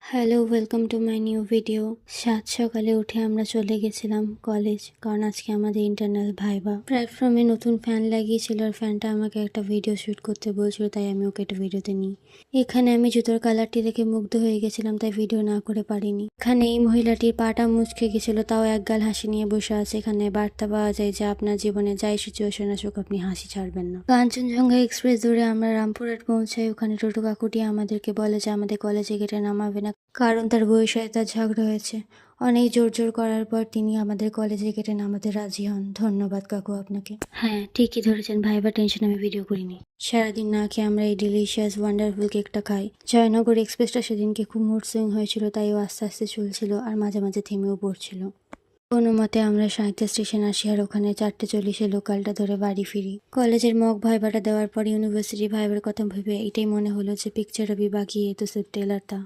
Hello, welcome to my new video. সাত সকালে উঠে আমরা চলে গেছিলাম কলেজ, কারণ আজকে আমাদের ইন্টারনাল ভাইবা। প্ল্যাটফর্মে নতুন ফ্যান লাগিয়েছিল আর ফ্যানটা আমাকে একটা ভিডিও শ্যুট করতে বলছিল, তাই আমি ওকে একটা ভিডিওতে নিই। এখানে আমি জুতোর কালারটি দেখে মুগ্ধ হয়ে গেছিলাম, তাই ভিডিও না করে পারিনি। এখানে এই মহিলাটির পাটা মুচকে গেছিল, তাও একগাল হাসি নিয়ে বসে আছে। এখানে বার্তা পাওয়া যায় যে আপনার জীবনে যাই সিচুয়েশন আসুক, আপনি হাসি ছাড়বেন না। কাঞ্চনজঙ্ঘা এক্সপ্রেস ধরে আমরা রামপুরহাট পৌঁছাই। ওখানে টোটো কাকুটি আমাদেরকে বলে যে আমাদের কলেজে গেটে নামাবে না, কারণ তার বউয়ের সাথে তার ঝগড়া হয়েছে। অনেক জোর জোর করার পর তিনি আমাদের কলেজে গেটে নামাতে রাজি হন। ধন্যবাদ কাকু আপনাকে। হ্যাঁ, ঠিকই ধরেছেন, ভাইবার টেনশন আমি ভিডিও করিনি। সারাদিন না খেয়ে আমরা এই ডিলিশিয়াস ওয়ান্ডারফুল কেকটা খাই। জয়নগর এক্সপ্রেসটা সেদিনকে খুব মুড সুইং হয়েছিল, তাই ও আস্তে আস্তে চলছিল আর মাঝে মাঝে থেমেও পড়ছিল। কোনো মতে আমরা সাহিত্য স্টেশন আসি আর ওখানে 4:40 লোকালটা ধরে বাড়ি ফিরি। কলেজের মক ভাইবাটা দেওয়ার পর ইউনিভার্সিটি ভাইবার কথা ভেবে এটাই মনে হলো যে পিকচার अभी बाकी है तो सिर्फ टेलर था।